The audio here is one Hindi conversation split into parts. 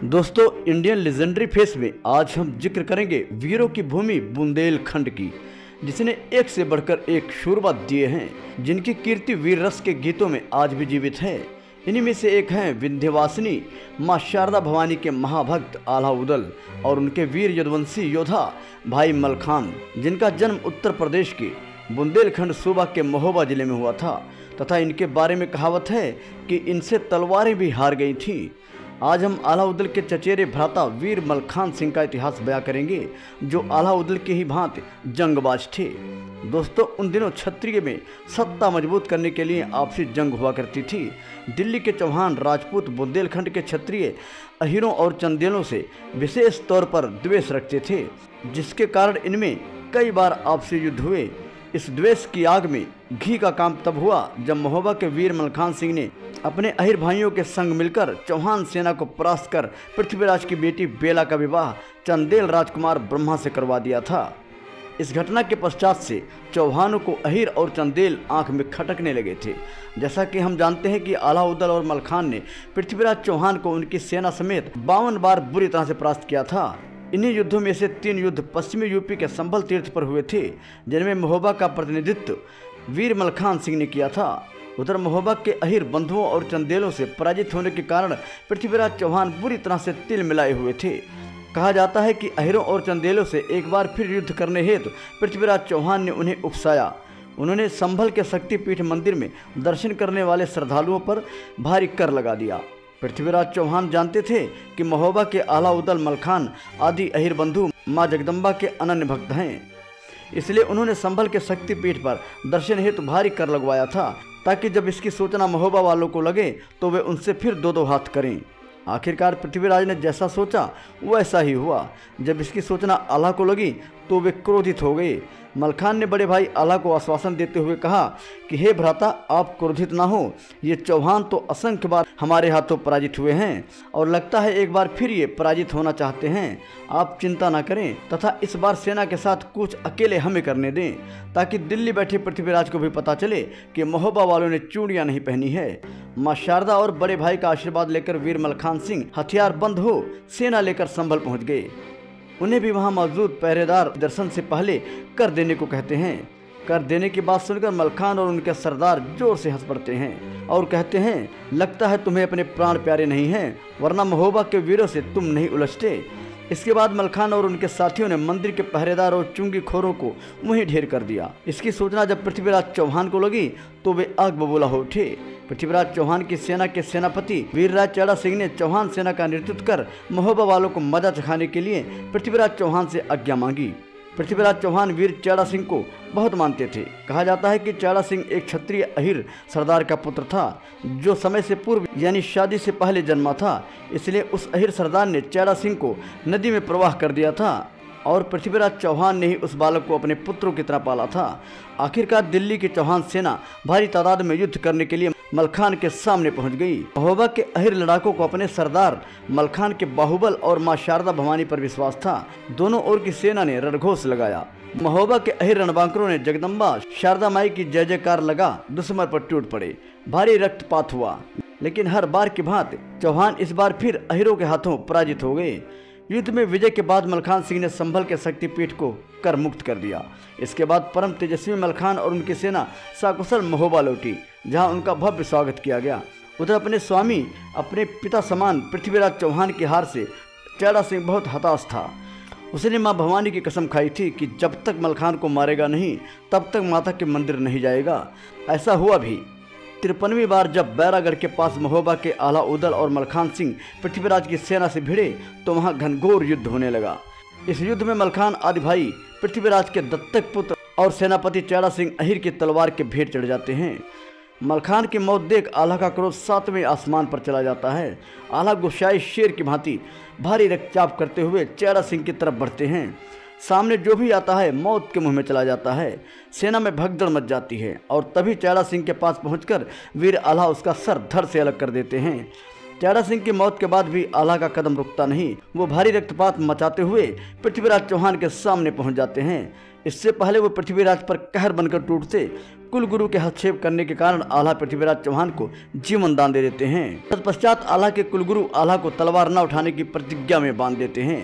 दोस्तों, इंडियन लेजेंडरी फेस में आज हम जिक्र करेंगे वीरों की भूमि बुंदेलखंड की, जिसने एक से बढ़कर एक शूरबा दिए हैं, जिनकी कीर्ति वीर रस के गीतों में आज भी जीवित है। इन्हीं में से एक हैं विंध्यवासिनी मां शारदा भवानी के महाभक्त आला उदल और उनके वीर यदुवंशी योद्धा भाई मलखान, जिनका जन्म उत्तर प्रदेश के बुंदेलखंड सूबा के महोबा जिले में हुआ था तथा इनके बारे में कहावत है कि इनसे तलवारें भी हार गई थीं। आज हम आला उदल के चचेरे भ्राता वीर मलखान सिंह का इतिहास बयां करेंगे, जो आला उदल के ही भांति जंगबाज थे। दोस्तों, उन दिनों क्षत्रिय में सत्ता मजबूत करने के लिए आपसी जंग हुआ करती थी। दिल्ली के चौहान राजपूत बुंदेलखंड के क्षत्रिय अहीरों और चंदेलों से विशेष तौर पर द्वेष रखते थे, जिसके कारण इनमें कई बार आपसी युद्ध हुए। इस द्वेष की आग में घी का काम तब हुआ जब महोबा के वीर मलखान सिंह ने अपने अहीर भाइयों के संग मिलकर चौहान सेना को परास्त कर पृथ्वीराज की बेटी बेला का विवाह चंदेल राजकुमार ब्रह्मा से करवा दिया था। इस घटना के पश्चात से चौहानों को अहीर और चंदेल आंख में खटकने लगे थे। जैसा कि हम जानते हैं कि आला उदल और मलखान ने पृथ्वीराज चौहान को उनकी सेना समेत 52 बार बुरी तरह से परास्त किया था। इन्हीं युद्धों में से 3 युद्ध पश्चिमी यूपी के संभल तीर्थ पर हुए थे, जिनमें महोबा का प्रतिनिधित्व वीर मलखान सिंह ने किया था। उधर महोबा के अहीर बंधुओं और चंदेलों से पराजित होने के कारण पृथ्वीराज चौहान बुरी तरह से तिल मिलाए हुए थे। कहा जाता है कि अहीरों और चंदेलों से एक बार फिर युद्ध करने हेतु पृथ्वीराज चौहान ने उन्हें उकसाया। उन्होंने संभल के शक्तिपीठ मंदिर में दर्शन करने वाले श्रद्धालुओं पर भारी कर लगा दिया। पृथ्वीराज चौहान जानते थे कि महोबा के आला उदल मलखान आदि अहीर बंधु मां जगदम्बा के अनन्य भक्त हैं, इसलिए उन्होंने संभल के शक्तिपीठ पर दर्शन हेतु भारी कर लगवाया था, ताकि जब इसकी सूचना महोबा वालों को लगे तो वे उनसे फिर दो हाथ करें। आखिरकार पृथ्वीराज ने जैसा सोचा वैसा ही हुआ। जब इसकी सूचना आला को लगी तो वे क्रोधित हो गए। मलखान ने बड़े भाई आला को आश्वासन देते हुए कहा कि हे भ्राता, आप क्रोधित ना हो, ये चौहान तो असंख्य बार हमारे हाथों पराजित हुए हैं और लगता है एक बार फिर ये पराजित होना चाहते हैं। आप चिंता ना करें तथा इस बार सेना के साथ कुछ अकेले हमें करने दें, ताकि दिल्ली बैठे पृथ्वीराज को भी पता चले कि महोबा वालों ने चूड़ियाँ नहीं पहनी है। माँ शारदा और बड़े भाई का आशीर्वाद लेकर वीर मलखान सिंह हथियार बंद हो सेना लेकर संभल पहुँच गए। उन्हें भी वहां मौजूद पहरेदार दर्शन से पहले कर देने को कहते हैं। कर देने की बात सुनकर मलखान और उनके सरदार जोर से हंस पड़ते हैं और कहते हैं, लगता है तुम्हें अपने प्राण प्यारे नहीं हैं, वरना महोबा के वीरों से तुम नहीं उलझते। इसके बाद मलखान और उनके साथियों ने मंदिर के पहरेदार और चुंगी खोरों को वहीं ढेर कर दिया। इसकी सूचना जब पृथ्वीराज चौहान को लगी तो वे आग बबूला हो उठे। पृथ्वीराज चौहान की सेना के सेनापति वीरराज चेड़ा सिंह ने चौहान सेना का नेतृत्व कर महोबा वालों को मजा चखाने के लिए पृथ्वीराज चौहान से आज्ञा मांगी। पृथ्वीराज चौहान वीर चेड़ा सिंह को बहुत मानते थे। कहा जाता है कि चेड़ा सिंह एक क्षत्रिय अहीर सरदार का पुत्र था, जो समय से पूर्व यानी शादी से पहले जन्मा था। इसलिए उस अहीर सरदार ने चेड़ा सिंह को नदी में प्रवाह कर दिया था और पृथ्वीराज चौहान ने ही उस बालक को अपने पुत्रों की तरह पाला था। आखिरकार दिल्ली की चौहान सेना भारी तादाद में युद्ध करने के लिए मलखान के सामने पहुंच गई। महोबा के अहीर लड़ाकों को अपने सरदार मलखान के बाहुबल और मां शारदा भवानी पर विश्वास था। दोनों ओर की सेना ने रणघोष लगाया। महोबा के अहीर रणबांकरों ने जगदम्बा शारदा माई की जय जयकार लगा दुश्मन पर टूट पड़े। भारी रक्तपात हुआ, लेकिन हर बार की भांति चौहान इस बार फिर अहीरों के हाथों पराजित हो गए। युद्ध में विजय के बाद मलखान सिंह ने संभल के शक्तिपीठ को कर मुक्त कर दिया। इसके बाद परम तेजस्वी मलखान और उनकी सेना सकुशल महोबा लौटी, जहां उनका भव्य स्वागत किया गया। उधर अपने स्वामी, अपने पिता समान पृथ्वीराज चौहान की हार से चेड़ा सिंह बहुत हताश था। उसने मां भवानी की कसम खाई थी कि जब तक मलखान को मारेगा नहीं तब तक माता के मंदिर नहीं जाएगा। ऐसा हुआ भी। 53वीं बार जब बैरागढ़ के पास महोबा के आला उदल और मलखान सिंह पृथ्वीराज की सेना से भिड़े तो वहां घनघोर युद्ध होने लगा। इस युद्ध में मलखान आदि भाई पृथ्वीराज के दत्तक पुत्र और सेनापति चेड़ा सिंह अहीर की तलवार के भेंट चढ़ जाते हैं। मलखान की मौत देख आला का क्रोध 7वें आसमान पर चला जाता है। आला गुस्साए शेर की भांति भारी रक्तचाप करते हुए चेड़ा सिंह की तरफ बढ़ते हैं। सामने जो भी आता है मौत के मुंह में चला जाता है। सेना में भगदड़ मच जाती है और तभी चेड़ा सिंह के पास पहुंचकर वीर आला उसका सर धड़ से अलग कर देते हैं। त्याड़ा सिंह की मौत के बाद भी आल्हा का कदम रुकता नहीं। वो भारी रक्तपात मचाते हुए पृथ्वीराज चौहान के सामने पहुंच जाते हैं। इससे पहले वो पृथ्वीराज पर कहर बनकर टूटते कुलगुरु के हस्तक्षेप करने के कारण आल्हा पृथ्वीराज चौहान को जीवन दान दे देते हैं। तत्पश्चात आल्हा के कुलगुरु आल्हा को तलवार न उठाने की प्रतिज्ञा में बांध देते हैं।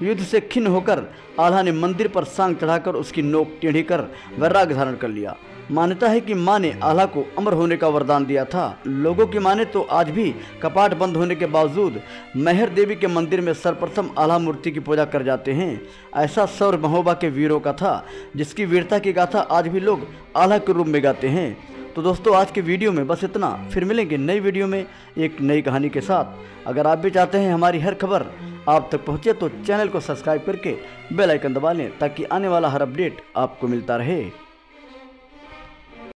युद्ध से खिन्न होकर आल्हा ने मंदिर पर सांग चढ़ाकर उसकी नोक टेढ़ी कर वैराग्य धारण कर लिया। मान्यता है कि माँ ने आल्हा को अमर होने का वरदान दिया था। लोगों की माने तो आज भी कपाट बंद होने के बावजूद मेहर देवी के मंदिर में सर्वप्रथम आल्हा मूर्ति की पूजा कर जाते हैं। ऐसा सौर महोबा के वीरों का था, जिसकी वीरता की गाथा आज भी लोग आल्हा के रूप में गाते हैं। तो दोस्तों, आज के वीडियो में बस इतना। फिर मिलेंगे नई वीडियो में एक नई कहानी के साथ। अगर आप भी चाहते हैं हमारी हर खबर आप तक पहुंचे तो चैनल को सब्सक्राइब करके बेल आइकन दबा लें, ताकि आने वाला हर अपडेट आपको मिलता रहे।